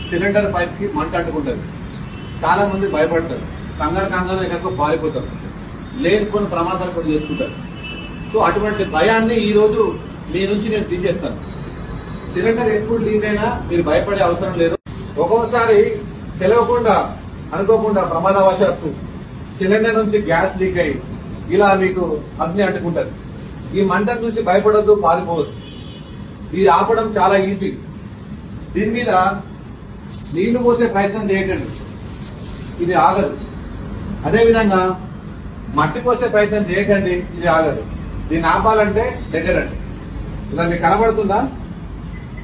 Cylinder pipe కి మంట అంటుకుంటది. చాలా మంది భయపడతారు, కంగారు ఎక్కడికో పారిపోతారు, లేని ప్రమాదాలు కూడా చేసుకుంటారు. సో అటువంటి భయాన్ని ఈ రోజు మీ నుంచి నేను తీసేస్తాను. సిలిండర్ ఎప్పుడు లీక్ అయినా మీరు భయపడే అవసరం లేదు. ఒక్కోసారి తెలియకుండా అనుకోకుండా ప్రమాదవశాత్తు సిలిండర్ నుంచి గ్యాస్ లీక్ అయ్యి ఇలా మీకు అగ్ని అంటుకుంటది. ఈ మంట చూసి భయపడొద్దు, పారిపోవద్దు. ఇది ఆపడం చాలా ఈజీ. దీని మీద నీళ్లు పోసే ప్రయత్నం చేయకండి, ఇది ఆగదు. అదేవిధంగా మట్టి పోసే ప్రయత్నం చేయకండి, ఇది ఆగదు. దీన్ని ఆపాలంటే దగ్గరండి. ఇలా మీకు కనబడుతుందా?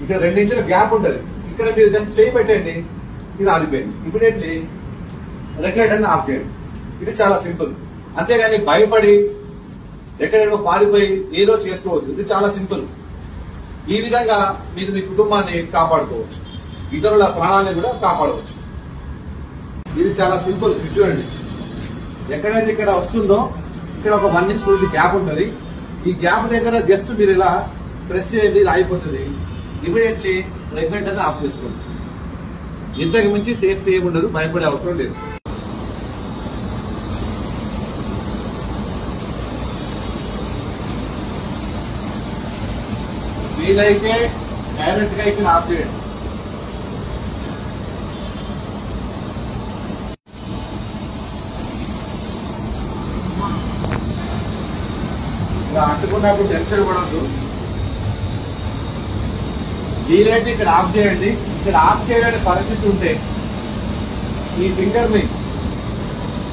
ఇక్కడ 2 ఇంచుల గ్యాప్ ఉంటుంది. ఇక్కడ మీరు జస్ట్ చేయి పెట్టండి, ఇది ఆగిపోయింది. ఇమీడియట్లీ రెగ్యులేటర్ని ఆఫ్ చేయండి. ఇది చాలా సింపుల్. అంతేగాని భయపడి ఎక్కడెక్కడో పారిపోయి ఏదో చేసుకోవద్దు. ఇది చాలా సింపుల్. ఈ విధంగా మీరు మీ కుటుంబాన్ని కాపాడుకోవచ్చు, ఇతరుల ప్రాణాలను కూడా కాపాడవచ్చు. ఇది చాలా సింపుల్. చూడండి, ఎక్కడైతే ఇక్కడ వస్తుందో ఇక్కడ ఒక 1 ఇంచ్ పూర్తి గ్యాప్ ఉంటుంది. ఈ గ్యాప్ దగ్గర జస్ట్ మీరు ఇలా ప్రెస్ చేయండి, ఇది అయిపోతుంది. ఇమీడియట్లీ రెగ్యులేటర్ ఆఫ్ చేసుకోండి. ఇంతకు మించి సేఫ్టీ ఏముండదు, భయపడే అవసరం లేదు. వీలైతే డైరెక్ట్ గా ఇక్కడ ఆఫ్ చేయండి. ఇలా అంటుకున్నప్పుడు టెన్షన్ పడద్దు. వీలైతే ఇక్కడ ఆఫ్ చేయండి. ఇక్కడ ఆఫ్ చేయలేని పరిస్థితి ఉంటే ఈ ఫింగర్ ని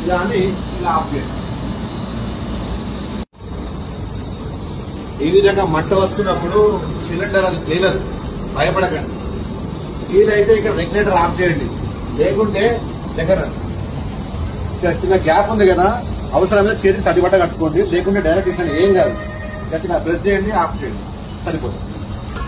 ఇలా అని ఇలా ఆఫ్ చేయండి. ఈ విధంగా మంట వచ్చినప్పుడు సిలిండర్ అది తేలదు, భయపడకండి. వీలైతే ఇక్కడ రెగ్యులేటర్ ఆఫ్ చేయండి, లేకుంటే దగ్గర ఇక్కడ చిన్న గ్యాప్ ఉంది కదా, అవసరమైన చేతికి తడిబట్ట కట్టుకోండి, లేకుంటే డైరెక్ట్ ఇక్కడ ఏం కాదు. గట్టిగా ప్రెస్ చేయండి, ఆఫ్ చేయండి, సరిపోతుంది.